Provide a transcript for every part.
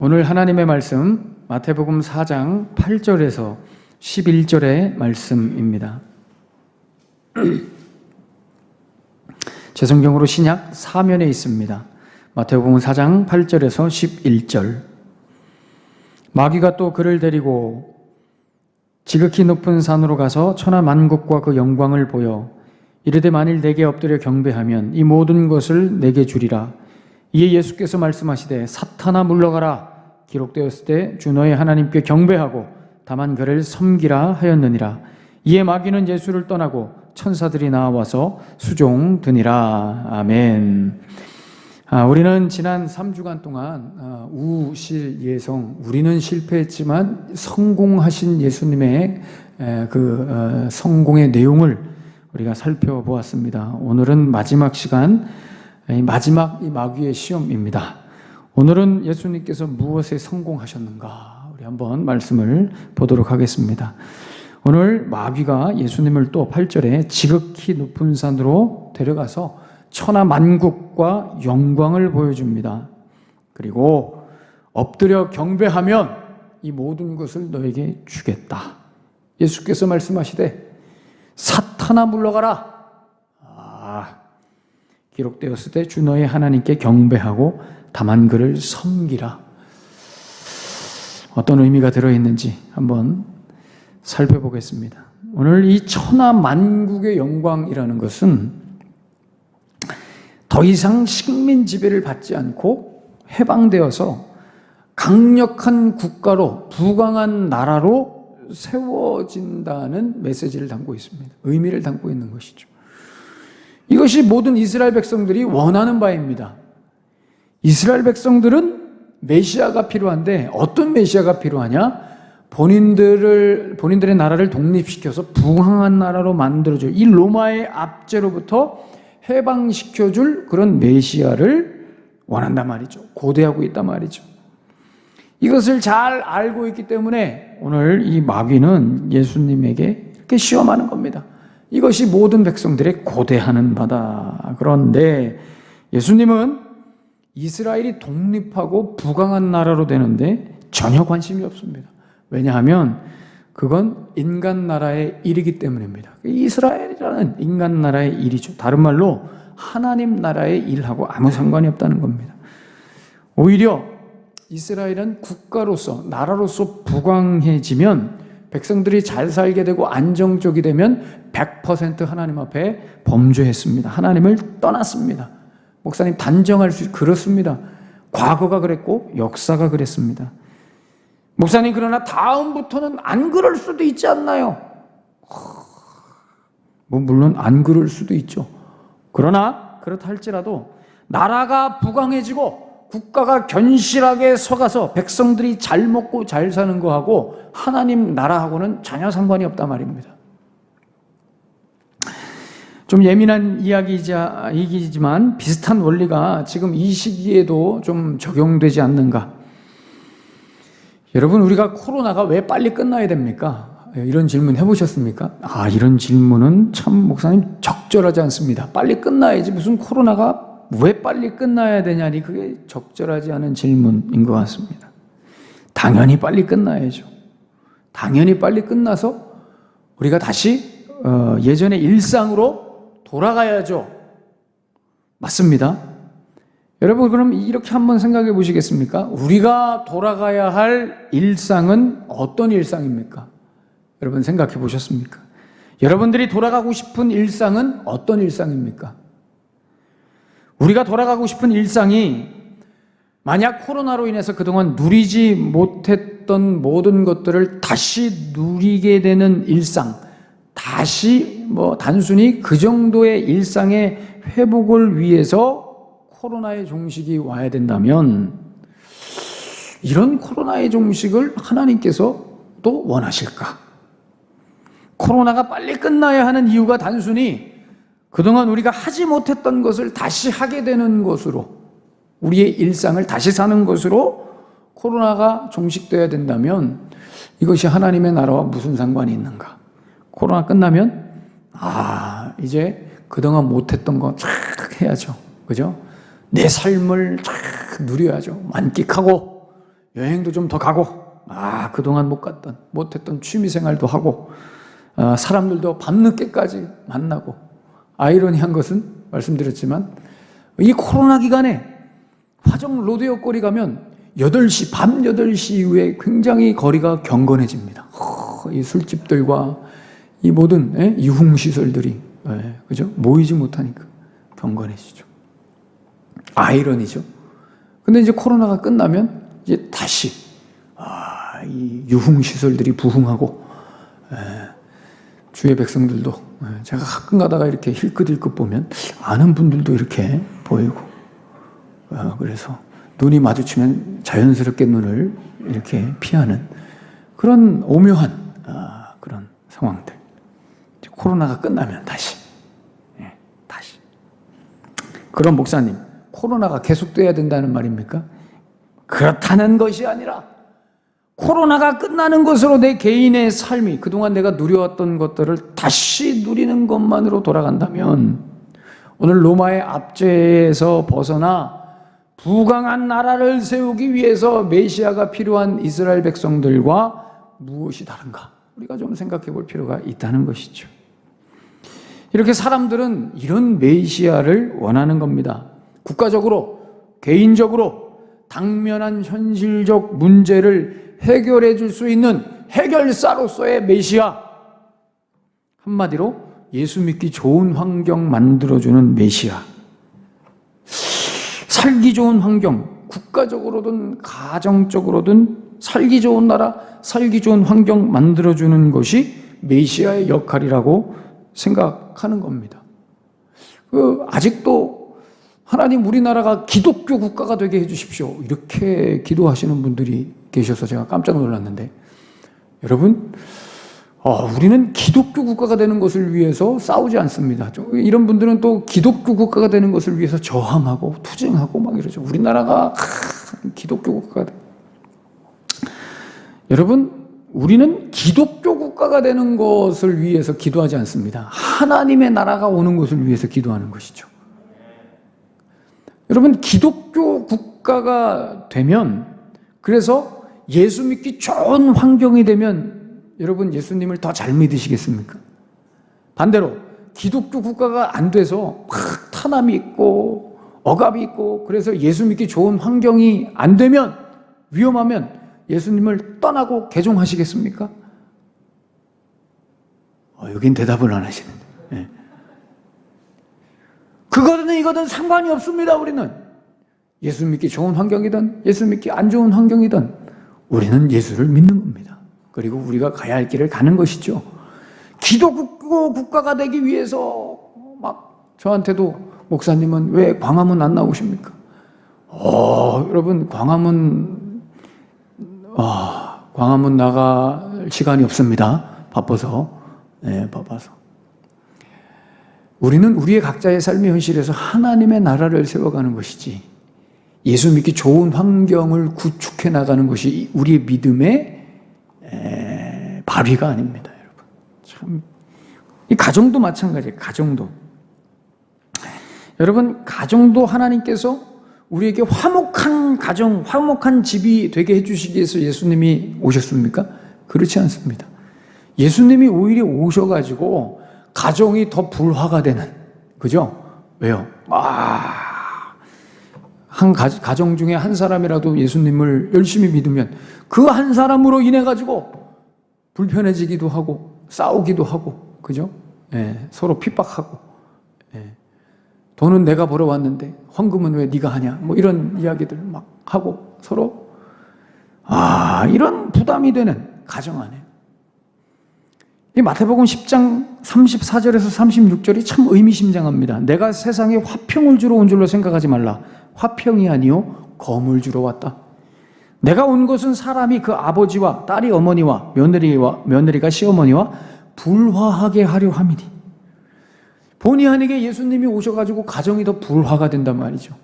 오늘 하나님의 말씀 마태복음 4장 8절에서 11절의 말씀입니다. 제 성경으로 신약 사면에 있습니다. 마태복음 4장 8절에서 11절. 마귀가 또 그를 데리고 지극히 높은 산으로 가서 천하 만국과 그 영광을 보여 이르되 만일 내게 엎드려 경배하면 이 모든 것을 내게 주리라. 이에 예수께서 말씀하시되 사탄아 물러가라. 기록되었을 때 주 너의 하나님께 경배하고 다만 그를 섬기라 하였느니라. 이에 마귀는 예수를 떠나고 천사들이 나와서 수종드니라. 아멘. 우리는 지난 3주간 동안 우실 예성, 우리는 실패했지만 성공하신 예수님의 성공의 내용을 우리가 살펴보았습니다. 오늘은 마지막 시간, 마지막 이 마귀의 시험입니다. 오늘은 예수님께서 무엇에 성공하셨는가? 우리 한번 말씀을 보도록 하겠습니다. 오늘 마귀가 예수님을 또 8절에 지극히 높은 산으로 데려가서 천하 만국과 영광을 보여줍니다. 그리고 엎드려 경배하면 이 모든 것을 너에게 주겠다. 예수께서 말씀하시되 사탄아 물러가라. 기록되었을 때 주 너의 하나님께 경배하고 다만 그를 섬기라. 어떤 의미가 들어있는지 한번 살펴보겠습니다. 오늘 이 천하 만국의 영광이라는 것은 더 이상 식민 지배를 받지 않고 해방되어서 강력한 국가로, 부강한 나라로 세워진다는 메시지를 담고 있습니다. 의미를 담고 있는 것이죠. 이것이 모든 이스라엘 백성들이 원하는 바입니다. 이스라엘 백성들은 메시아가 필요한데 어떤 메시아가 필요하냐? 본인들의 나라를 독립시켜서 부강한 나라로 만들어줘. 이 로마의 압제로부터 해방시켜줄 그런 메시아를 원한단 말이죠. 고대하고 있단 말이죠. 이것을 잘 알고 있기 때문에 오늘 이 마귀는 예수님에게 이렇게 시험하는 겁니다. 이것이 모든 백성들의 고대하는 바다. 그런데 예수님은 이스라엘이 독립하고 부강한 나라로 되는데 전혀 관심이 없습니다. 왜냐하면 그건 인간 나라의 일이기 때문입니다. 이스라엘이라는 인간 나라의 일이죠. 다른 말로 하나님 나라의 일하고 아무 상관이 없다는 겁니다. 오히려 이스라엘은 국가로서, 나라로서 부강해지면 백성들이 잘 살게 되고 안정적이 되면 100% 하나님 앞에 범죄했습니다. 하나님을 떠났습니다. 목사님 단정할 수 그렇습니다. 과거가 그랬고 역사가 그랬습니다. 목사님 그러나 다음부터는 안 그럴 수도 있지 않나요? 물론 안 그럴 수도 있죠. 그러나 그렇다 할지라도 나라가 부강해지고 국가가 견실하게 서가서 백성들이 잘 먹고 잘 사는 거하고 하나님 나라하고는 전혀 상관이 없단 말입니다. 좀 예민한 이야기이지만 비슷한 원리가 지금 이 시기에도 좀 적용되지 않는가? 여러분, 우리가 코로나가 왜 빨리 끝나야 됩니까? 이런 질문 해보셨습니까? 이런 질문은 참 목사님 적절하지 않습니다. 빨리 끝나야지 무슨 코로나가 왜 빨리 끝나야 되냐니 그게 적절하지 않은 질문인 것 같습니다. 당연히 빨리 끝나야죠. 당연히 빨리 끝나서 우리가 다시 예전의 일상으로 돌아가야죠. 맞습니다. 여러분, 그럼 이렇게 한번 생각해 보시겠습니까? 우리가 돌아가야 할 일상은 어떤 일상입니까? 여러분 생각해 보셨습니까? 여러분들이 돌아가고 싶은 일상은 어떤 일상입니까? 우리가 돌아가고 싶은 일상이 만약 코로나로 인해서 그동안 누리지 못했던 모든 것들을 다시 누리게 되는 일상, 다시 단순히 그 정도의 일상의 회복을 위해서 코로나의 종식이 와야 된다면 이런 코로나의 종식을 하나님께서 또 원하실까? 코로나가 빨리 끝나야 하는 이유가 단순히 그동안 우리가 하지 못했던 것을 다시 하게 되는 것으로, 우리의 일상을 다시 사는 것으로 코로나가 종식되어야 된다면 이것이 하나님의 나라와 무슨 상관이 있는가? 코로나 끝나면 이제 그동안 못했던 거 쫙 해야죠. 그죠? 내 삶을 쫙 누려야죠. 만끽하고 여행도 좀 더 가고, 그동안 못했던 취미생활도 하고, 사람들도 밤늦게까지 만나고. 아이러니한 것은 말씀드렸지만 이 코로나 기간에 화정 로데오 거리 가면 8시, 밤 8시 이후에 굉장히 거리가 경건해집니다. 이 술집들과 이 모든 유흥시설들이 그죠? 모이지 못하니까 경건해지죠. 아이러니죠. 근데 이제 코로나가 끝나면 이제 다시 이 유흥시설들이 부흥하고 주의 백성들도 제가 가끔 가다가 이렇게 힐끗힐끗 보면 아는 분들도 이렇게 보이고 그래서 눈이 마주치면 자연스럽게 눈을 이렇게 피하는 그런 오묘한 그런 상황들. 코로나가 끝나면 다시 그런 목사님, 코로나가 계속돼야 된다는 말입니까? 그렇다는 것이 아니라 코로나가 끝나는 것으로 내 개인의 삶이 그동안 내가 누려왔던 것들을 다시 누리는 것만으로 돌아간다면 오늘 로마의 압제에서 벗어나 부강한 나라를 세우기 위해서 메시아가 필요한 이스라엘 백성들과 무엇이 다른가? 우리가 좀 생각해 볼 필요가 있다는 것이죠. 이렇게 사람들은 이런 메시아를 원하는 겁니다. 국가적으로, 개인적으로 당면한 현실적 문제를 해결해 줄 수 있는 해결사로서의 메시아. 한마디로 예수 믿기 좋은 환경 만들어주는 메시아. 살기 좋은 환경, 국가적으로든 가정적으로든 살기 좋은 나라, 살기 좋은 환경 만들어주는 것이 메시아의 역할이라고 생각하는 겁니다. 아직도 하나님 우리나라가 기독교 국가가 되게 해주십시오. 이렇게 기도하시는 분들이 계셔서 제가 깜짝 놀랐는데 여러분 우리는 기독교 국가가 되는 것을 위해서 싸우지 않습니다. 이런 분들은 또 기독교 국가가 되는 것을 위해서 저항하고 투쟁하고 막 이러죠. 우리나라가 기독교 국가가 돼. 여러분 우리는 기독교 국가가 되는 것을 위해서 기도하지 않습니다. 하나님의 나라가 오는 것을 위해서 기도하는 것이죠. 여러분 기독교 국가가 되면 그래서 예수 믿기 좋은 환경이 되면 여러분 예수님을 더 잘 믿으시겠습니까? 반대로 기독교 국가가 안 돼서 막 탄압이 있고 억압이 있고 그래서 예수 믿기 좋은 환경이 안 되면 위험하면 예수님을 떠나고 개종하시겠습니까? 여긴 대답을 안 하시는데. 네. 그거든 이거든 상관이 없습니다. 우리는 예수 믿기 좋은 환경이든 예수 믿기 안 좋은 환경이든 우리는 예수를 믿는 겁니다. 그리고 우리가 가야 할 길을 가는 것이죠. 기독교 국가가 되기 위해서 막 저한테도 목사님은 왜 광화문 안 나오십니까? 여러분 광화문 나갈 시간이 없습니다. 바빠서. 네, 바빠서. 우리는 우리의 각자의 삶의 현실에서 하나님의 나라를 세워가는 것이지 예수 믿기 좋은 환경을 구축해 나가는 것이 우리의 믿음의 발휘가 아닙니다, 여러분. 참, 이 가정도 마찬가지예요. 가정도. 여러분, 가정도 하나님께서 우리에게 화목한 가정, 화목한 집이 되게 해주시기 위해서 예수님이 오셨습니까? 그렇지 않습니다. 예수님이 오히려 오셔가지고 가정이 더 불화가 되는, 그죠? 왜요? 한 가정 중에 한 사람이라도 예수님을 열심히 믿으면 그 한 사람으로 인해 가지고 불편해지기도 하고 싸우기도 하고, 그죠? 서로 핍박하고, 돈은 내가 벌어왔는데 헌금은 왜 네가 하냐? 뭐 이런 이야기들 막 하고 서로 이런 부담이 되는 가정 안에 이 마태복음 10장 34절에서 36절이 참 의미심장합니다. 내가 세상에 화평을 주러 온 줄로 생각하지 말라. 화평이 아니요 검을 주러 왔다. 내가 온 것은 사람이 그 아버지와 딸이 어머니와 며느리가 시어머니와 불화하게 하려 함이니. 본의 아니게 예수님이 오셔가지고 가정이 더 불화가 된단 말이죠.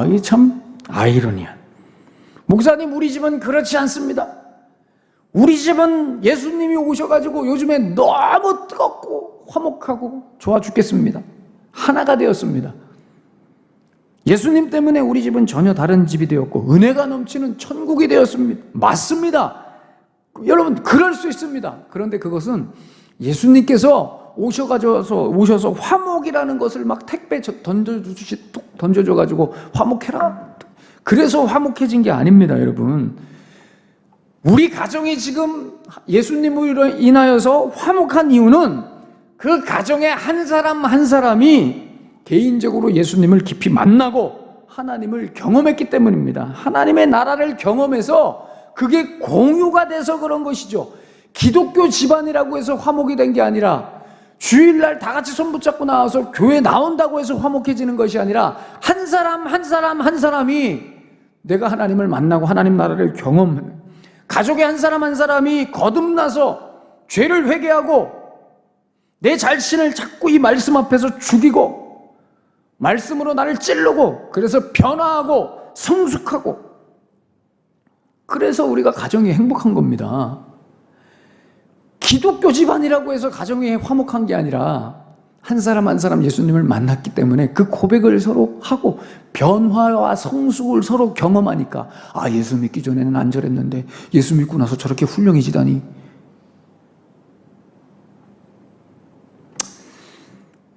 이게 참 아이러니한. 목사님, 우리 집은 그렇지 않습니다. 우리 집은 예수님이 오셔가지고 요즘에 너무 뜨겁고 화목하고 좋아 죽겠습니다. 하나가 되었습니다. 예수님 때문에 우리 집은 전혀 다른 집이 되었고 은혜가 넘치는 천국이 되었습니다. 맞습니다. 여러분, 그럴 수 있습니다. 그런데 그것은 예수님께서 오셔서 화목이라는 것을 막 택배 던져주듯이 툭 던져줘가지고 화목해라. 그래서 화목해진 게 아닙니다, 여러분. 우리 가정이 지금 예수님으로 인하여서 화목한 이유는 그 가정의 한 사람 한 사람이 개인적으로 예수님을 깊이 만나고 하나님을 경험했기 때문입니다. 하나님의 나라를 경험해서 그게 공유가 돼서 그런 것이죠. 기독교 집안이라고 해서 화목이 된 게 아니라 주일날 다 같이 손 붙잡고 나와서 교회 나온다고 해서 화목해지는 것이 아니라 한 사람 한 사람 한 사람이 내가 하나님을 만나고 하나님 나라를 경험하는, 가족의 한 사람 한 사람이 거듭나서 죄를 회개하고 내 자신을 자꾸 이 말씀 앞에서 죽이고 말씀으로 나를 찌르고 그래서 변화하고 성숙하고, 그래서 우리가 가정이 행복한 겁니다. 기독교 집안이라고 해서 가정이 화목한 게 아니라 한 사람 한 사람 예수님을 만났기 때문에 그 고백을 서로 하고 변화와 성숙을 서로 경험하니까, 아, 예수 믿기 전에는 안 저랬는데 예수 믿고 나서 저렇게 훌륭해지다니.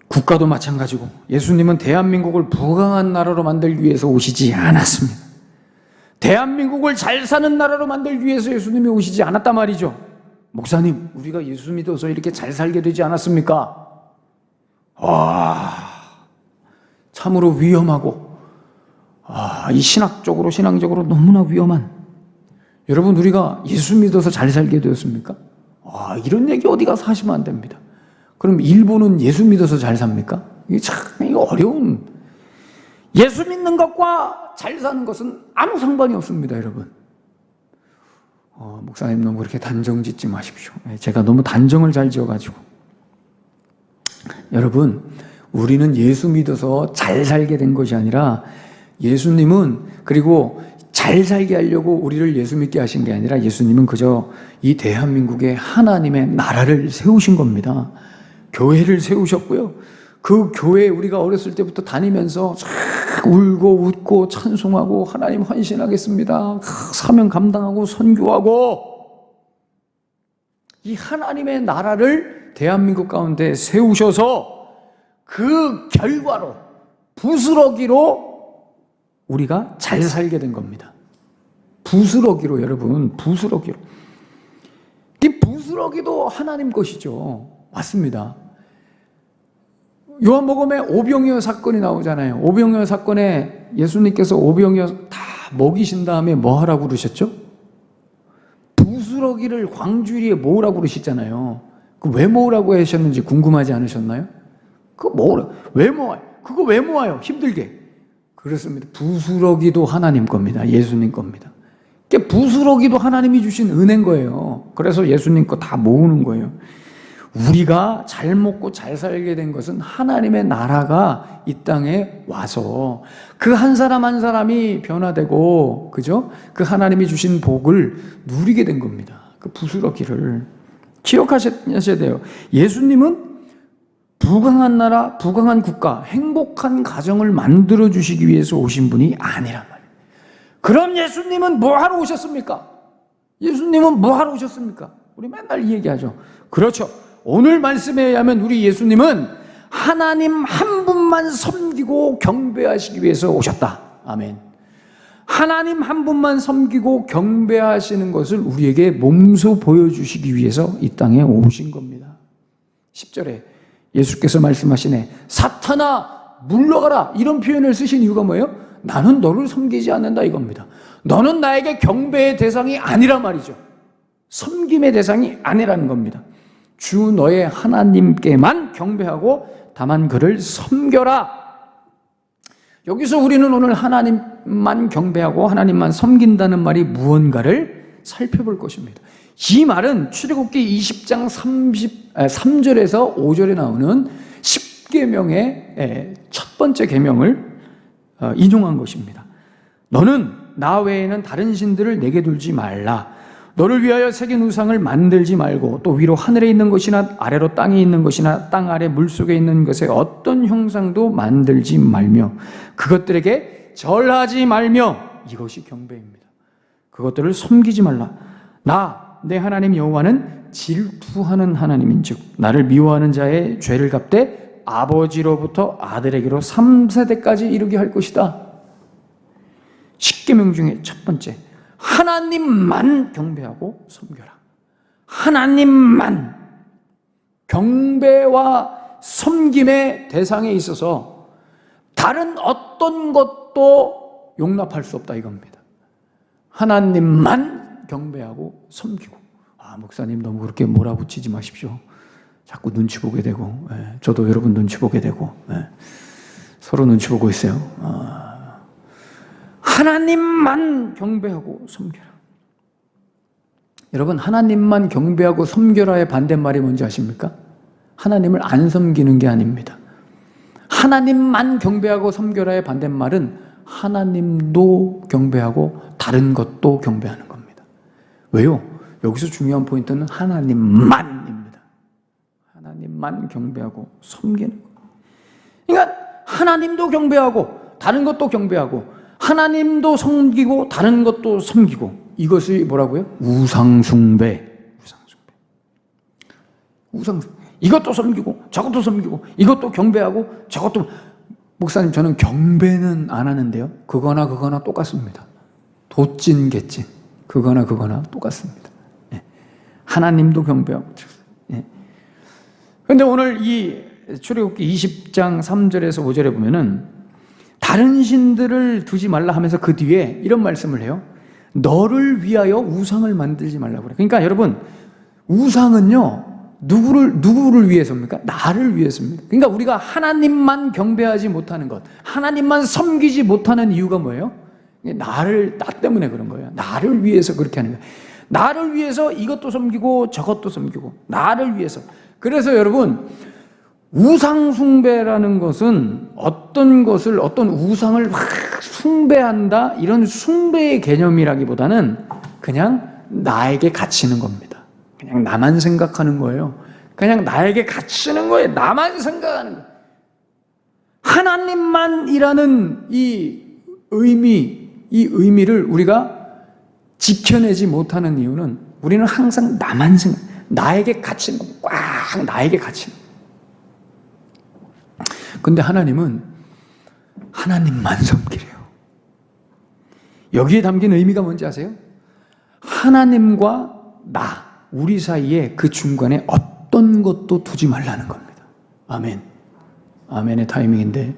국가도 마찬가지고 예수님은 대한민국을 부강한 나라로 만들기 위해서 오시지 않았습니다. 대한민국을 잘 사는 나라로 만들기 위해서 예수님이 오시지 않았단 말이죠. 목사님, 우리가 예수 믿어서 이렇게 잘 살게 되지 않았습니까? 와, 참으로 위험하고, 이 신앙적으로 너무나 위험한, 여러분, 우리가 예수 믿어서 잘 살게 되었습니까? 이런 얘기 어디 가서 하시면 안 됩니다. 그럼 일본은 예수 믿어서 잘 삽니까? 이게 참 어려운, 예수 믿는 것과 잘 사는 것은 아무 상관이 없습니다, 여러분. 목사님 너무 그렇게 단정 짓지 마십시오. 제가 너무 단정을 잘 지어가지고. 여러분, 우리는 예수 믿어서 잘 살게 된 것이 아니라 예수님은, 그리고 잘 살게 하려고 우리를 예수 믿게 하신 게 아니라 예수님은 그저 이 대한민국에 하나님의 나라를 세우신 겁니다. 교회를 세우셨고요. 그 교회에 우리가 어렸을 때부터 다니면서 울고 웃고 찬송하고 하나님 헌신하겠습니다, 사명 감당하고 선교하고, 이 하나님의 나라를 대한민국 가운데 세우셔서 그 결과로 부스러기로 우리가 잘 살게 된 겁니다. 부스러기로, 여러분, 부스러기로. 이 부스러기도 하나님 것이죠. 맞습니다. 요한복음에 오병이어 사건이 나오잖아요. 오병이어 사건에 예수님께서 오병이어 다 먹이신 다음에 뭐 하라고 그러셨죠? 부스러기를 광주리에 모으라고 그러시잖아요. 그 왜 모으라고 하셨는지 궁금하지 않으셨나요? 그거 모으라. 왜 모아요? 그거 왜 모아요? 힘들게. 그렇습니다. 부스러기도 하나님 겁니다. 예수님 겁니다. 부스러기도 하나님이 주신 은혜인 거예요. 그래서 예수님 거 다 모으는 거예요. 우리가 잘 먹고 잘 살게 된 것은 하나님의 나라가 이 땅에 와서 그 한 사람 한 사람이 변화되고, 그죠? 그 하나님이 주신 복을 누리게 된 겁니다. 그 부스러기를 기억하셔야 돼요. 예수님은 부강한 나라, 부강한 국가, 행복한 가정을 만들어 주시기 위해서 오신 분이 아니란 말이에요. 그럼 예수님은 뭐 하러 오셨습니까? 예수님은 뭐 하러 오셨습니까? 우리 맨날 이 얘기하죠. 그렇죠. 오늘 말씀에 의하면 우리 예수님은 하나님 한 분만 섬기고 경배하시기 위해서 오셨다. 아멘. 하나님 한 분만 섬기고 경배하시는 것을 우리에게 몸소 보여주시기 위해서 이 땅에 오신 겁니다. 10절에 예수께서 말씀하시네, 사탄아 물러가라, 이런 표현을 쓰신 이유가 뭐예요? 나는 너를 섬기지 않는다 이겁니다. 너는 나에게 경배의 대상이 아니란 말이죠. 섬김의 대상이 아니라는 겁니다. 주 너의 하나님께만 경배하고 다만 그를 섬겨라. 여기서 우리는 오늘 하나님만 경배하고 하나님만 섬긴다는 말이 무언가를 살펴볼 것입니다. 이 말은 출애굽기 20장 3절에서 5절에 나오는 10계명의 첫 번째 계명을 인용한 것입니다. 너는 나 외에는 다른 신들을 내게 둘지 말라. 너를 위하여 새긴 우상을 만들지 말고 또 위로 하늘에 있는 것이나 아래로 땅에 있는 것이나 땅 아래 물속에 있는 것의 어떤 형상도 만들지 말며 그것들에게 절하지 말며 이것이 경배입니다. 그것들을 섬기지 말라. 나, 내 하나님 여호와는 질투하는 하나님인즉 나를 미워하는 자의 죄를 갚되 아버지로부터 아들에게로 3세대까지 이르게 할 것이다. 10계명 중에 첫 번째, 하나님만 경배하고 섬겨라. 하나님만. 경배와 섬김의 대상에 있어서 다른 어떤 것도 용납할 수 없다 이겁니다. 하나님만 경배하고 섬기고. 목사님 너무 그렇게 몰아붙이지 마십시오. 자꾸 눈치 보게 되고, 저도 여러분 눈치 보게 되고, 서로 눈치 보고 있어요. 하나님만 경배하고 섬겨라. 여러분, 하나님만 경배하고 섬겨라의 반대말이 뭔지 아십니까? 하나님을 안 섬기는 게 아닙니다. 하나님만 경배하고 섬겨라의 반대말은 하나님도 경배하고 다른 것도 경배하는 겁니다. 왜요? 여기서 중요한 포인트는 하나님만입니다. 하나님만 경배하고 섬기는 것. 그러니까 하나님도 경배하고 다른 것도 경배하고 하나님도 섬기고 다른 것도 섬기고 이것이 뭐라고요? 우상숭배. 이것도 섬기고 저것도 섬기고 이것도 경배하고 저것도. 목사님 저는 경배는 안 하는데요. 그거나 똑같습니다. 도찐 개찐 그거나 똑같습니다. 하나님도 경배하고. 그런데 오늘 이 출애굽기 20장 3절에서 5절에 보면은 다른 신들을 두지 말라 하면서 그 뒤에 이런 말씀을 해요. 너를 위하여 우상을 만들지 말라고 그래. 그러니까 여러분, 우상은요 누구를 위해서입니까? 나를 위해서입니다. 그러니까 우리가 하나님만 경배하지 못하는 것, 하나님만 섬기지 못하는 이유가 뭐예요? 나 때문에 그런 거예요. 나를 위해서 그렇게 하는 거예요. 나를 위해서 이것도 섬기고 저것도 섬기고 나를 위해서. 그래서 여러분, 우상 숭배라는 것은 어떤 우상을 막 숭배한다 이런 숭배의 개념이라기보다는 그냥 나에게 갇히는 겁니다. 그냥 나만 생각하는 거예요. 그냥 나에게 갇히는 거예요. 나만 생각하는 거예요. 하나님만이라는 이 의미를 우리가 지켜내지 못하는 이유는 우리는 항상 나만 나에게 갇히는 겁니다. 꽉 나에게 갇히는 거예요. 근데 하나님은 하나님만 섬기래요. 여기에 담긴 의미가 뭔지 아세요? 하나님과 우리 사이에 그 중간에 어떤 것도 두지 말라는 겁니다. 아멘. 아멘의 타이밍인데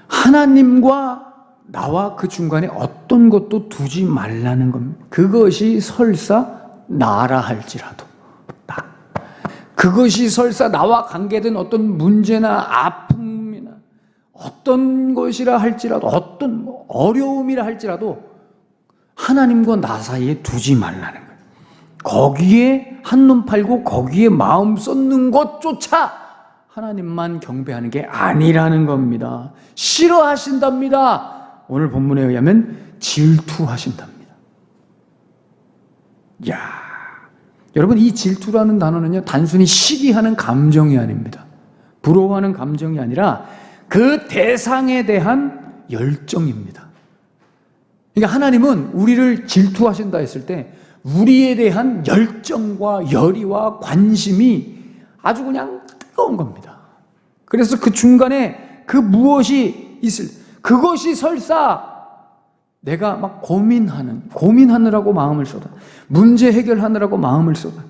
하나님과 나와 그 중간에 어떤 것도 두지 말라는 겁니다. 그것이 설사 나라 할지라도 그것이 설사 나와 관계된 어떤 문제나 아픔이나 어떤 것이라 할지라도 어떤 어려움이라 할지라도 하나님과 나 사이에 두지 말라는 거예요. 거기에 한눈 팔고 거기에 마음 쏟는 것조차 하나님만 경배하는 게 아니라는 겁니다. 싫어하신답니다. 오늘 본문에 의하면 질투하신답니다. 여러분, 이 질투라는 단어는요 단순히 시기하는 감정이 아닙니다. 부러워하는 감정이 아니라 그 대상에 대한 열정입니다. 그러니까 하나님은 우리를 질투하신다 했을 때 우리에 대한 열정과 열의와 관심이 아주 그냥 뜨거운 겁니다. 그래서 그 중간에 그 무엇이 그것이 설사 내가 막 고민하느라고 마음을 쏟아, 문제 해결하느라고 마음을 쏟아,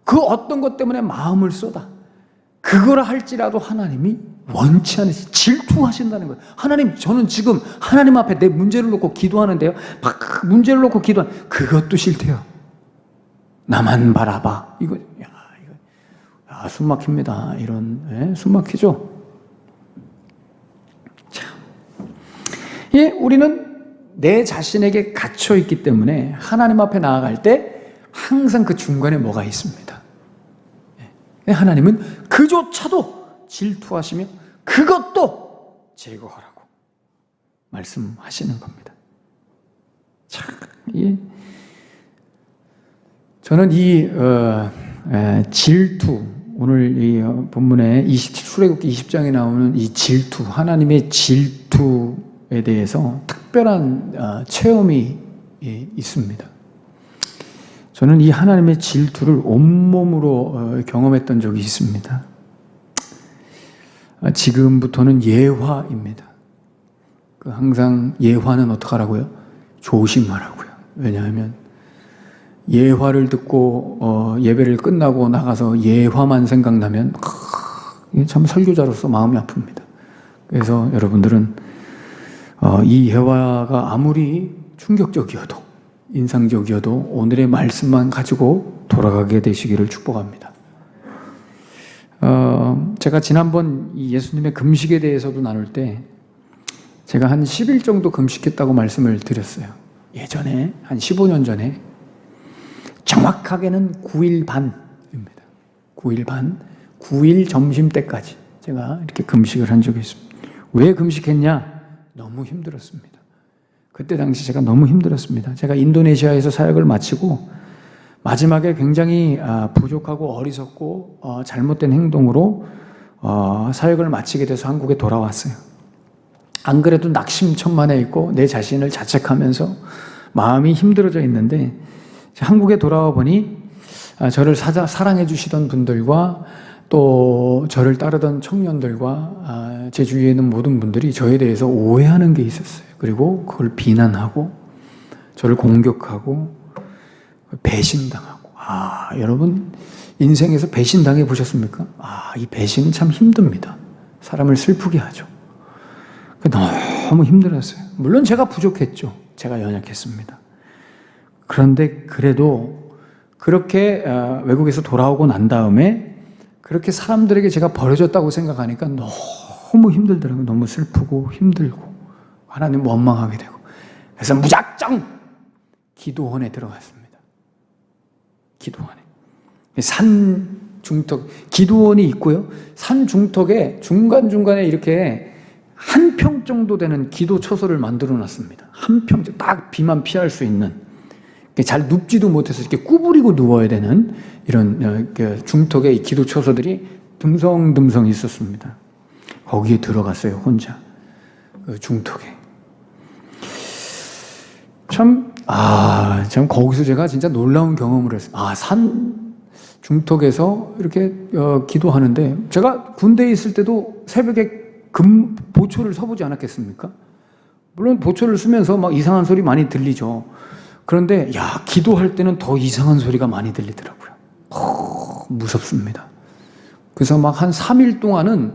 그 어떤 것 때문에 마음을 쏟아, 그거라 할지라도 하나님이 원치 않으시 질투하신다는 거예요. 하나님, 저는 지금 하나님 앞에 내 문제를 놓고 기도하는데요, 막 문제를 놓고 그것도 싫대요. 나만 바라봐. 이거 숨 막힙니다. 숨 막히죠. 참, 우리는 내 자신에게 갇혀 있기 때문에 하나님 앞에 나아갈 때 항상 그 중간에 뭐가 있습니다. 하나님은 그조차도 질투하시며 그것도 제거하라고 말씀하시는 겁니다. 참, 저는 이 질투, 오늘 이 본문에 출애굽기 20장에 나오는 이 질투, 하나님의 질투에 대해서 특별한 체험이 있습니다. 저는 이 하나님의 질투를 온몸으로 경험했던 적이 있습니다. 지금부터는 예화입니다. 항상 예화는 어떻게 하라고요? 조심하라고요. 왜냐하면 예화를 듣고 예배를 끝나고 나가서 예화만 생각나면 참 설교자로서 마음이 아픕니다. 그래서 여러분들은 이 예화가 아무리 충격적이어도 인상적이어도 오늘의 말씀만 가지고 돌아가게 되시기를 축복합니다. 제가 지난번 이 예수님의 금식에 대해서도 나눌 때 제가 한 10일 정도 금식했다고 말씀을 드렸어요. 예전에 한 15년 전에 정확하게는 9일 반입니다. 9일 반, 9일 점심 때까지 제가 이렇게 금식을 한 적이 있습니다. 왜 금식했냐? 너무 힘들었습니다. 그때 당시 제가 너무 힘들었습니다. 제가 인도네시아에서 사역을 마치고 마지막에 굉장히 부족하고 어리석고 잘못된 행동으로 사역을 마치게 돼서 한국에 돌아왔어요. 안 그래도 낙심천만에 있고 내 자신을 자책하면서 마음이 힘들어져 있는데 한국에 돌아와 보니 저를 사랑해 주시던 분들과 또 저를 따르던 청년들과 제 주위에 있는 모든 분들이 저에 대해서 오해하는 게 있었어요. 그리고 그걸 비난하고 저를 공격하고 배신당하고. 여러분 인생에서 배신당해 보셨습니까? 이 배신은 참 힘듭니다. 사람을 슬프게 하죠. 너무 힘들었어요. 물론 제가 부족했죠. 제가 연약했습니다. 그런데 그래도 그렇게 외국에서 돌아오고 난 다음에 그렇게 사람들에게 제가 버려졌다고 생각하니까 너무 힘들더라고요. 너무 슬프고 힘들고 하나님 원망하게 되고. 그래서 무작정 기도원에 들어갔습니다. 기도원에. 산 중턱, 기도원이 있고요. 산 중턱에 중간중간에 이렇게 한 평 정도 되는 기도 처소를 만들어 놨습니다. 한 평, 딱 비만 피할 수 있는. 잘 눕지도 못해서 이렇게 구부리고 누워야 되는 이런 중턱의 기도 처소들이 듬성듬성 있었습니다. 거기에 들어갔어요, 혼자. 중턱에. 참 거기서 제가 진짜 놀라운 경험을 했어요. 산 중턱에서 이렇게 기도하는데 제가 군대에 있을 때도 새벽에 보초를 서보지 않았겠습니까? 물론 보초를 쓰면서 막 이상한 소리 많이 들리죠. 그런데 기도할 때는 더 이상한 소리가 많이 들리더라고요. 무섭습니다. 그래서 막 한 3일 동안은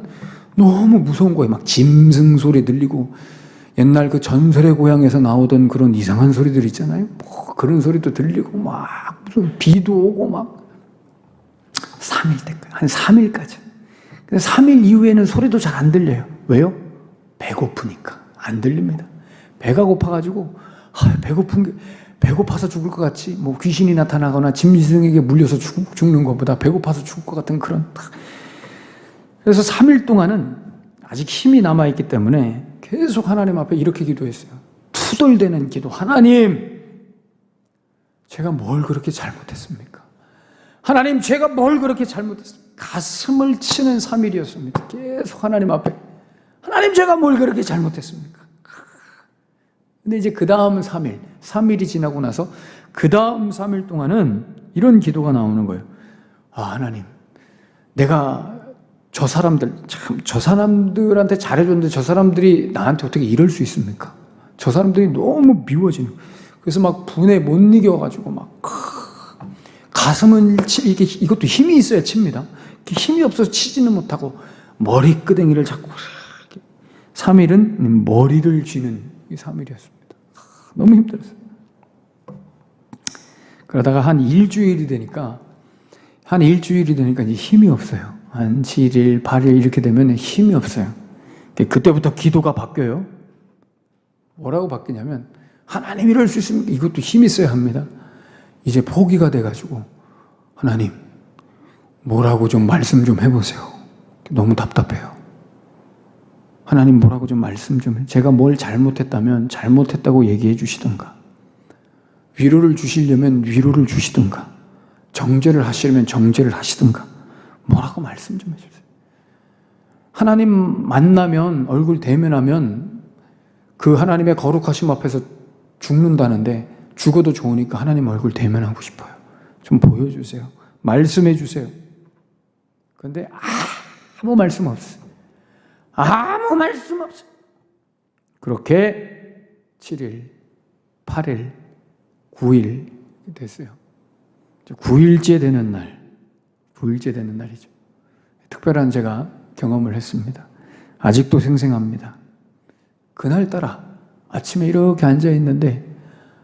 너무 무서운 거예요. 막 짐승 소리 들리고 옛날 그 전설의 고향에서 나오던 그런 이상한 소리들 있잖아요. 그런 소리도 들리고 막 무슨 비도 오고 막 3일 때까지, 한 3일까지. 근데 3일 이후에는 소리도 잘 안 들려요. 왜요? 배고프니까 안 들립니다. 배가 고파가지고 배고파서 죽을 것 같지. 뭐 귀신이 나타나거나 짐승에게 물려서 죽는 것보다 배고파서 죽을 것 같은 그런. 그래서 3일 동안은 아직 힘이 남아있기 때문에 계속 하나님 앞에 이렇게 기도했어요. 투덜대는 기도. 하나님, 제가 뭘 그렇게 잘못했습니까? 하나님, 제가 뭘 그렇게 잘못했습니까? 가슴을 치는 3일이었습니다. 계속 하나님 앞에. 하나님, 제가 뭘 그렇게 잘못했습니까? 근데 이제 그 다음 3일이 지나고 나서 그 다음 3일 동안은 이런 기도가 나오는 거예요. 하나님, 내가 저 사람들한테 잘해줬는데 저 사람들이 나한테 어떻게 이럴 수 있습니까? 저 사람들이 너무 미워지는. 그래서 막 분에 못 이겨가지고 막 가슴은 이것도 힘이 있어야 칩니다. 힘이 없어서 치지는 못하고 머리끄댕이를 잡고 3일은 머리를 쥐는 이 3일이었습니다. 너무 힘들었어요. 그러다가 한 일주일이 되니까 이제 힘이 없어요. 한 7일, 8일 이렇게 되면 힘이 없어요. 그때부터 기도가 바뀌어요. 뭐라고 바뀌냐면 하나님 이럴 수 있습니까? 이것도 힘이 있어야 합니다. 이제 포기가 돼가지고 하나님 뭐라고 좀 말씀 좀 해보세요. 너무 답답해요. 하나님 뭐라고 좀 말씀 좀 해. 제가 뭘 잘못했다면 잘못했다고 얘기해 주시든가, 위로를 주시려면 위로를 주시든가, 정죄를 하시려면 정죄를 하시든가 뭐라고 말씀 좀 해주세요. 하나님 만나면 얼굴 대면하면 그 하나님의 거룩하심 앞에서 죽는다는데 죽어도 좋으니까 하나님 얼굴 대면하고 싶어요. 좀 보여주세요. 말씀해 주세요. 그런데 아무 말씀 없어요. 아무 말씀 없어요. 그렇게 7일, 8일, 9일 됐어요. 9일째 되는 날, 9일째 되는 날이죠. 특별한 제가 경험을 했습니다. 아직도 생생합니다. 그날따라 아침에 이렇게 앉아 있는데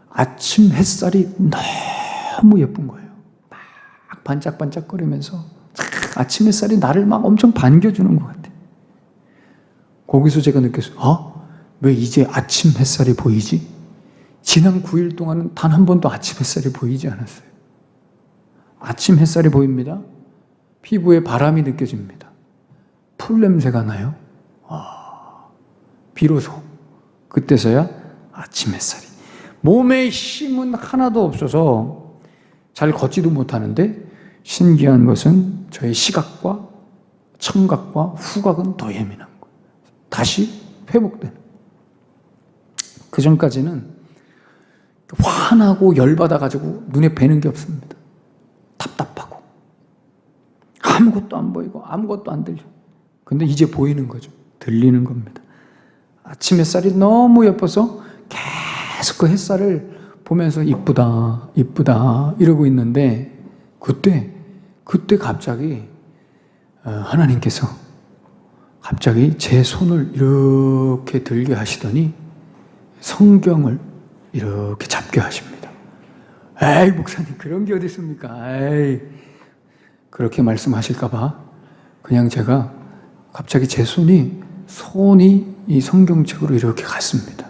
아침 햇살이 너무 예쁜 거예요. 막 반짝반짝거리면서 아침 햇살이 나를 막 엄청 반겨주는 것 같아요. 거기서 제가 느꼈어요. 왜 이제 아침 햇살이 보이지? 지난 9일 동안은 단 한 번도 아침 햇살이 보이지 않았어요. 아침 햇살이 보입니다. 피부에 바람이 느껴집니다. 풀 냄새가 나요. 비로소 그때서야 아침 햇살이. 몸에 힘은 하나도 없어서 잘 걷지도 못하는데 신기한 것은 저의 시각과 청각과 후각은 더 예민한 거예요. 다시 회복되는. 그 전까지는 화나고 열받아가지고 눈에 뵈는 게 없습니다. 답답하고 아무것도 안 보이고 아무것도 안 들려. 근데 이제 보이는 거죠. 들리는 겁니다. 아침 햇살이 너무 예뻐서 계속 그 햇살을 보면서 이쁘다 이쁘다 이러고 있는데 그때 갑자기 하나님께서 갑자기 제 손을 이렇게 들게 하시더니 성경을 이렇게 잡게 하십니다. 에이 목사님 그런 게 어디 있습니까? 에이 그렇게 말씀하실까 봐 그냥 제가 갑자기 제 손이 이 성경책으로 이렇게 갔습니다.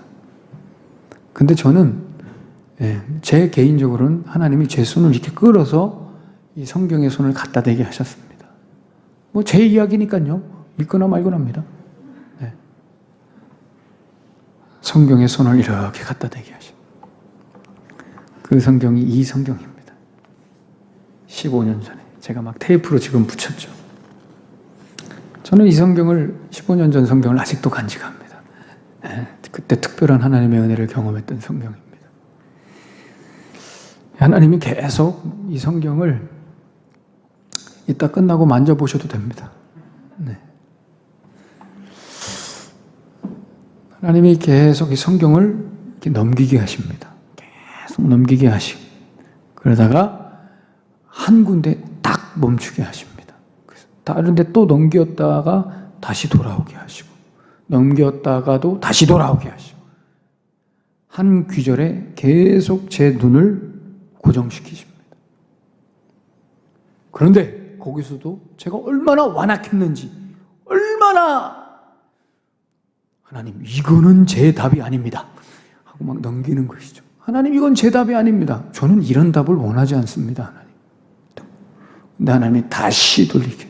근데 저는 제 개인적으로는 하나님이 제 손을 이렇게 끌어서 이 성경의 손을 갖다 대게 하셨습니다. 뭐 제 이야기니까요. 믿거나 말거나입니다. 성경의 손을 이렇게 갖다 대게 하십니다. 그 성경이 이 성경입니다. 15년 전에 제가 막 테이프로 지금 붙였죠. 저는 이 성경을 15년 전 성경을 아직도 간직합니다. 그때 특별한 하나님의 은혜를 경험했던 성경입니다. 하나님이 계속 이 성경을 이따 끝나고 만져보셔도 됩니다. 하나님이 계속 이 성경을 이렇게 넘기게 하십니다. 계속 넘기게 하시고 그러다가 한 군데 딱 멈추게 하십니다. 다른 데 또 넘겼다가 다시 돌아오게 하시고 넘겼다가도 다시 돌아오게 하시고 한 귀절에 계속 제 눈을 고정시키십니다. 그런데 거기서도 제가 얼마나 완악했는지 얼마나 하나님 이거는 제 답이 아닙니다 하고 막 넘기는 것이죠. 하나님 이건 제 답이 아닙니다. 저는 이런 답을 원하지 않습니다. 하나님. 근데 하나님이 다시 돌리게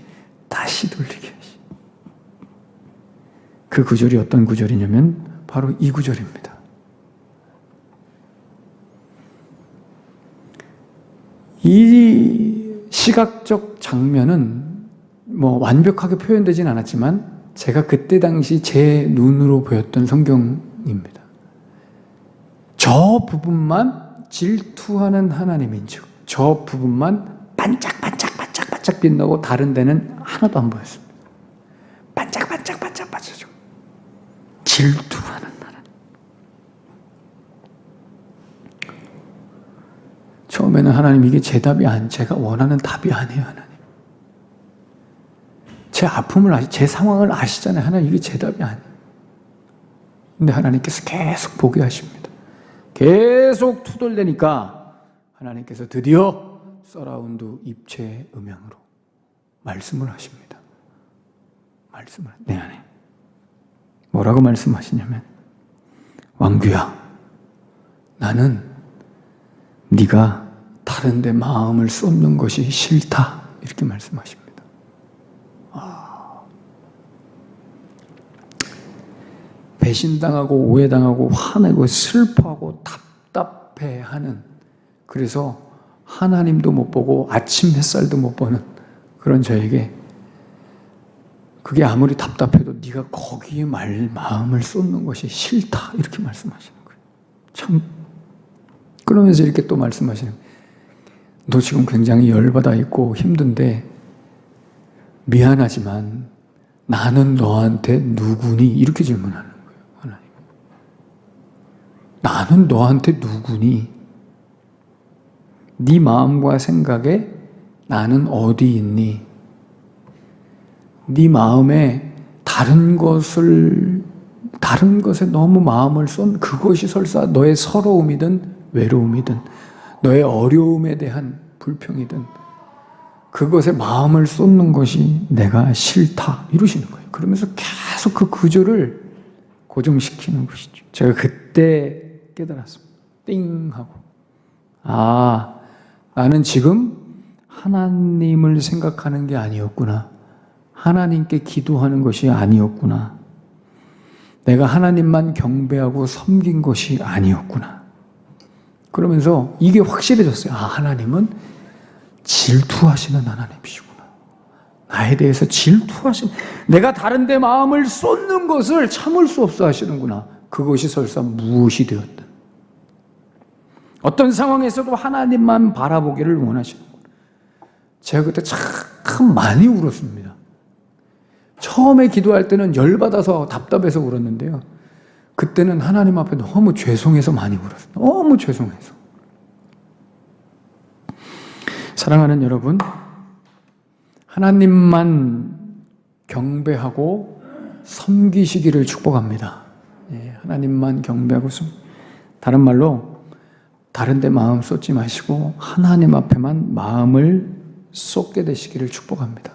하시. 그 구절이 어떤 구절이냐면 바로 이 구절입니다. 이 시각적 장면은 뭐 완벽하게 표현되진 않았지만 제가 그때 당시 제 눈으로 보였던 성경입니다. 저 부분만 질투하는 하나님인즉 저 부분만 반짝반짝 빛나고 다른 데는 하나도 안 보였습니다. 반짝반짝 질투하는 하나님. 처음에는 하나님 이게 제 답이 제가 원하는 답이 아니에요. 하나님. 제 아픔을 제 상황을 아시잖아요. 하나님 이게 제 답이 아니에요. 근데 하나님께서 계속 보게 하십니다. 계속 투덜대니까 하나님께서 드디어 서라운드 입체 음향으로 말씀을 하십니다. 내 안에 뭐라고 말씀하시냐면 왕규야 나는 네가 다른 데 마음을 쏟는 것이 싫다 이렇게 말씀하십니다. 배신당하고 오해당하고 화내고 슬퍼하고 답답해하는 그래서 하나님도 못 보고 아침 햇살도 못 보는 그런 저에게 그게 아무리 답답해도 네가 거기에 마음을 쏟는 것이 싫다 이렇게 말씀하시는 거예요. 참 그러면서 이렇게 또 말씀하시는 거예요. 너 지금 굉장히 열받아 있고 힘든데 미안하지만 나는 너한테 누구니? 이렇게 질문하는 거예요. 하나님. 나는 너한테 누구니? 네 마음과 생각에 나는 어디 있니? 네 마음에 다른 것에 너무 마음을 쏜 그것이 설사 너의 서러움이든 외로움이든 너의 어려움에 대한 불평이든 그것에 마음을 쏟는 것이 내가 싫다 이러시는 거예요. 그러면서 계속 그 구조를 고정시키는 것이죠. 제가 그때 깨달았습니다. 띵 하고 나는 지금 하나님을 생각하는 게 아니었구나. 하나님께 기도하는 것이 아니었구나. 내가 하나님만 경배하고 섬긴 것이 아니었구나. 그러면서 이게 확실해졌어요. 하나님은 질투하시는 하나님이시구나. 나에 대해서 질투하시는, 내가 다른 데 마음을 쏟는 것을 참을 수 없어 하시는구나. 그것이 설사 무엇이 되었든. 어떤 상황에서도 하나님만 바라보기를 원하시는구나. 제가 그때 참 많이 울었습니다. 처음에 기도할 때는 열받아서 답답해서 울었는데요. 그때는 하나님 앞에 너무 죄송해서 많이 울었어요. 너무 죄송해서. 사랑하는 여러분, 하나님만 경배하고 섬기시기를 축복합니다. 하나님만 경배하고 다른 말로 다른 데 마음 쏟지 마시고 하나님 앞에만 마음을 쏟게 되시기를 축복합니다.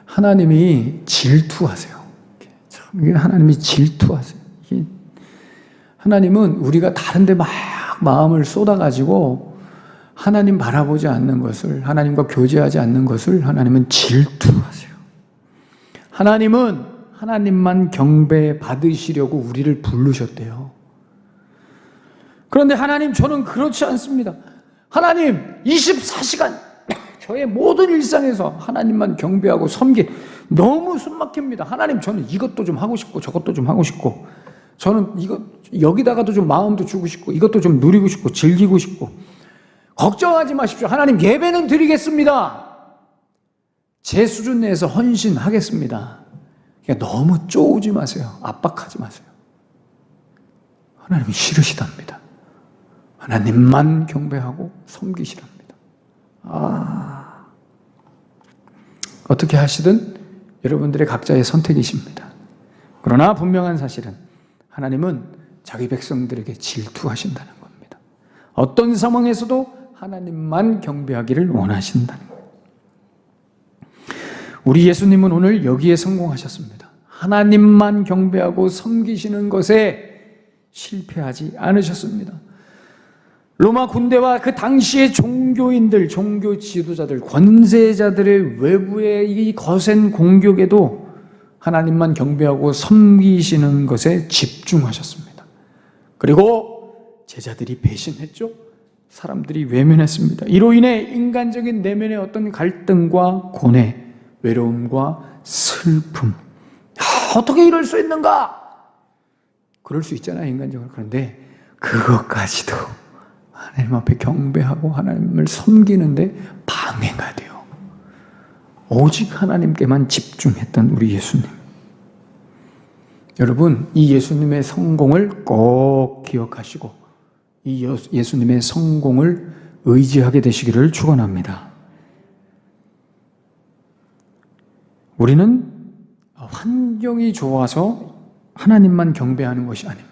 하나님이 질투하세요. 이게 하나님이 질투하세요. 하나님은 우리가 다른 데 막 마음을 쏟아가지고 하나님 바라보지 않는 것을, 하나님과 교제하지 않는 것을 하나님은 질투하세요. 하나님은 하나님만 경배 받으시려고 우리를 부르셨대요. 그런데 하나님, 저는 그렇지 않습니다. 하나님, 24시간 저의 모든 일상에서 하나님만 경배하고 섬기 너무 숨막힙니다. 하나님, 저는 이것도 좀 하고 싶고 저것도 좀 하고 싶고 저는 여기다가도 좀 마음도 주고 싶고 이것도 좀 누리고 싶고 즐기고 싶고 걱정하지 마십시오. 하나님, 예배는 드리겠습니다. 제 수준 내에서 헌신하겠습니다. 그러니까 너무 쪼우지 마세요. 압박하지 마세요. 하나님이 싫으시답니다. 하나님만 경배하고 섬기시랍니다. 어떻게 하시든 여러분들의 각자의 선택이십니다. 그러나 분명한 사실은 하나님은 자기 백성들에게 질투하신다는 겁니다. 어떤 상황에서도 하나님만 경배하기를 원하신다는 거예요. 우리 예수님은 오늘 여기에 성공하셨습니다. 하나님만 경배하고 섬기시는 것에 실패하지 않으셨습니다. 로마 군대와 그 당시의 종교인들, 종교 지도자들, 권세자들의 외부의 이 거센 공격에도 하나님만 경배하고 섬기시는 것에 집중하셨습니다. 그리고 제자들이 배신했죠. 사람들이 외면했습니다. 이로 인해 인간적인 내면의 어떤 갈등과 고뇌, 외로움과 슬픔. 어떻게 이럴 수 있는가? 그럴 수 있잖아요, 인간적으로. 그런데 그것까지도 하나님 앞에 경배하고 하나님을 섬기는데 방해가 돼요. 오직 하나님께만 집중했던 우리 예수님. 여러분, 이 예수님의 성공을 꼭 기억하시고 이 예수님의 성공을 의지하게 되시기를 축원합니다. 우리는 환경이 좋아서 하나님만 경배하는 것이 아닙니다.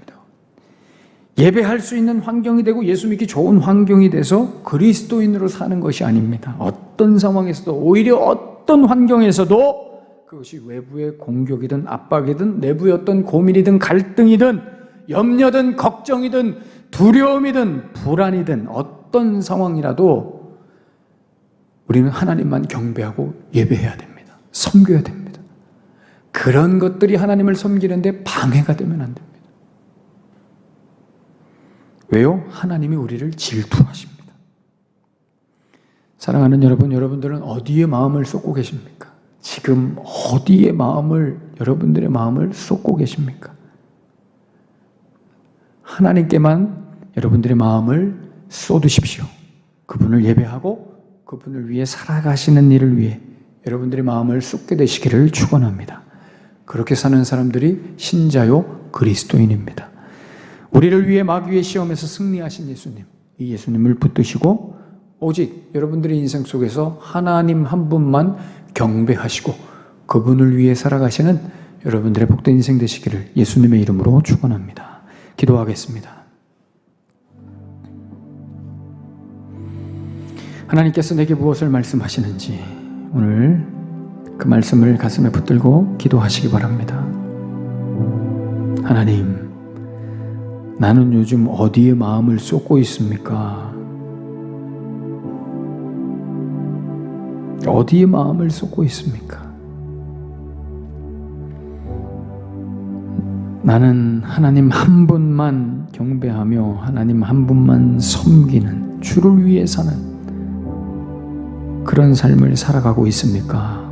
예배할 수 있는 환경이 되고 예수 믿기 좋은 환경이 돼서 그리스도인으로 사는 것이 아닙니다. 어떤 상황에서도, 오히려 어떤 환경에서도 그것이 외부의 공격이든 압박이든 내부의 어떤 고민이든 갈등이든 염려든 걱정이든 두려움이든 불안이든 어떤 상황이라도 우리는 하나님만 경배하고 예배해야 됩니다. 섬겨야 됩니다. 그런 것들이 하나님을 섬기는데 방해가 되면 안 됩니다. 왜요? 하나님이 우리를 질투하십니다. 사랑하는 여러분, 여러분들은 어디에 마음을 쏟고 계십니까? 지금 어디에 여러분들의 마음을 쏟고 계십니까? 하나님께만 여러분들의 마음을 쏟으십시오. 그분을 예배하고 그분을 위해 살아가시는 일을 위해 여러분들의 마음을 쏟게 되시기를 축원합니다. 그렇게 사는 사람들이 신자요 그리스도인입니다. 우리를 위해 마귀의 시험에서 승리하신 예수님, 이 예수님을 붙드시고 오직 여러분들의 인생 속에서 하나님 한 분만 경배하시고 그분을 위해 살아가시는 여러분들의 복된 인생 되시기를 예수님의 이름으로 축원합니다. 기도하겠습니다. 하나님께서 내게 무엇을 말씀하시는지 오늘 그 말씀을 가슴에 붙들고 기도하시기 바랍니다. 하나님, 나는 요즘 어디에 마음을 쏟고 있습니까? 어디에 마음을 쏟고 있습니까? 나는 하나님 한 분만 경배하며 하나님 한 분만 섬기는 주를 위해 사는 그런 삶을 살아가고 있습니까?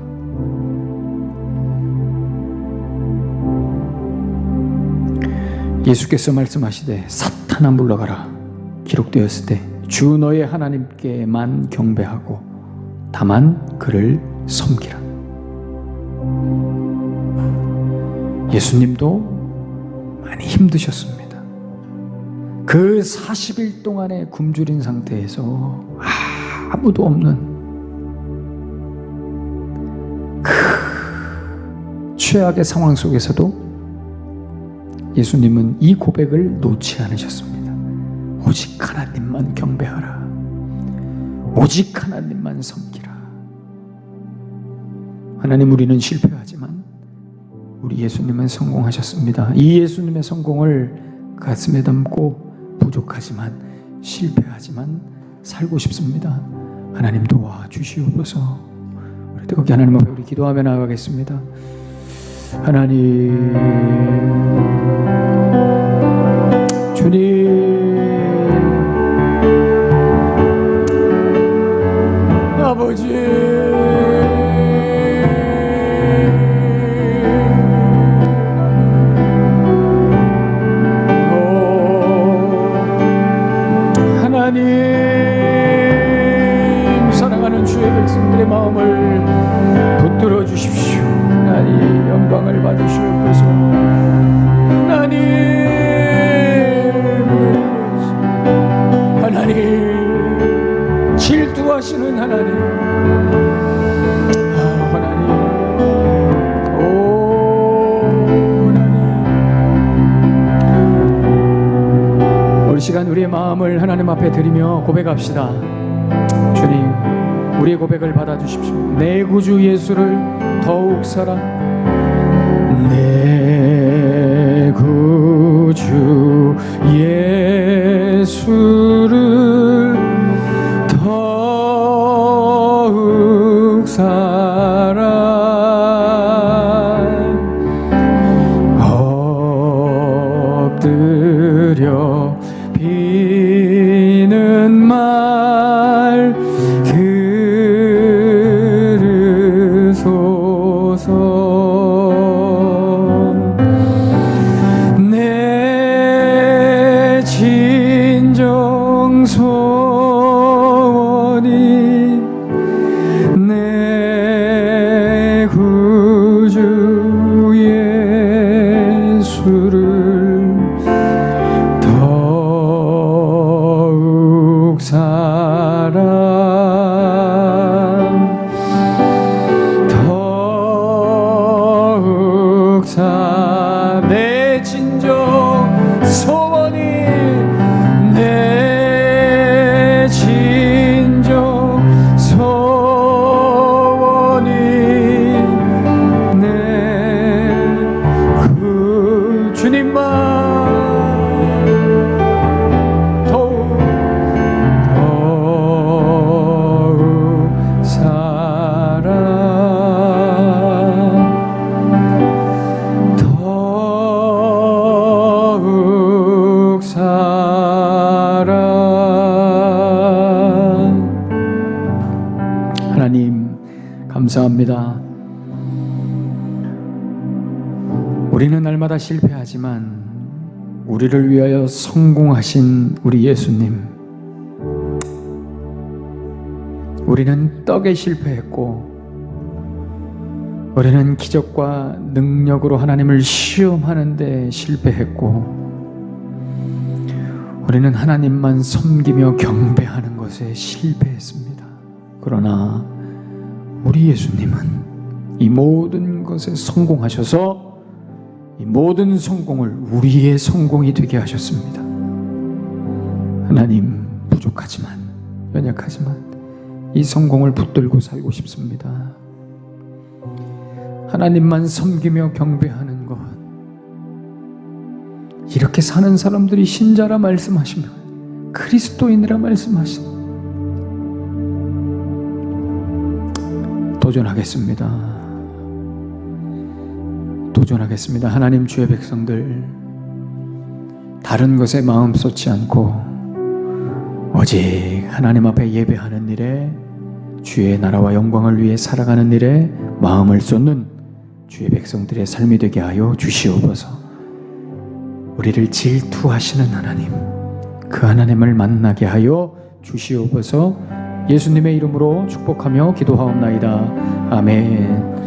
예수께서 말씀하시되 사탄아 물러가라 기록되었을 때 주 너의 하나님께만 경배하고 다만 그를 섬기라. 예수님도 많이 힘드셨습니다. 그 40일 동안의 굶주린 상태에서 아무도 없는 그 최악의 상황 속에서도 예수님은 이 고백을 놓지 않으셨습니다. 오직 하나님만 경배하라. 오직 하나님만 섬기라. 하나님, 우리는 실패하지만 우리 예수님은 성공하셨습니다. 이 예수님의 성공을 가슴에 담고 부족하지만 실패하지만 살고 싶습니다. 하나님 도와주시옵소서. 우리 뜨겁게 하나님 앞에 우리 기도하며 나아가겠습니다. 하나님, 주님, 아버지, 하나님, 사랑하는 주의 백성들의 마음을 붙들어 주십시오. 하나님, 영광을 받으시옵소서. 하나님, 질투하시는 하나님, 하나님, 하나님, 오늘 시간 우리의 마음을 하나님 앞에 드리며 고백합시다. 주님, 우리의 고백을 받아주십시오. 내 구주 예수를 더욱 사랑, 내 구주 예수를 더욱 사랑, 엎드려 비는 말 들으소서. 내 진정 소원이 내 구주 예수를 더욱 사랑, 더욱 내 진정 소원이, 내 진정 소원이 내 그 주님만 더욱 감사합니다. 우리는 날마다 실패하지만 우리를 위하여 성공하신 우리 예수님, 우리는 떡에 실패했고 우리는 기적과 능력으로 하나님을 시험하는데 실패했고 우리는 하나님만 섬기며 경배하는 것에 실패했습니다. 그러나 우리 예수님은 이 모든 것에 성공하셔서 이 모든 성공을 우리의 성공이 되게 하셨습니다. 하나님, 부족하지만 연약하지만 이 성공을 붙들고 살고 싶습니다. 하나님만 섬기며 경배하는 것, 이렇게 사는 사람들이 신자라 말씀하시면 그리스도인이라 말씀하시면 도전하겠습니다. 하나님, 주의 백성들 다른 것에 마음 쏟지 않고 오직 하나님 앞에 예배하는 일에, 주의 나라와 영광을 위해 살아가는 일에 마음을 쏟는 주의 백성들의 삶이 되게 하여 주시옵소서. 우리를 질투하시는 하나님, 그 하나님을 만나게 하여 주시옵소서. 예수님의 이름으로 축복하며 기도하옵나이다. 아멘.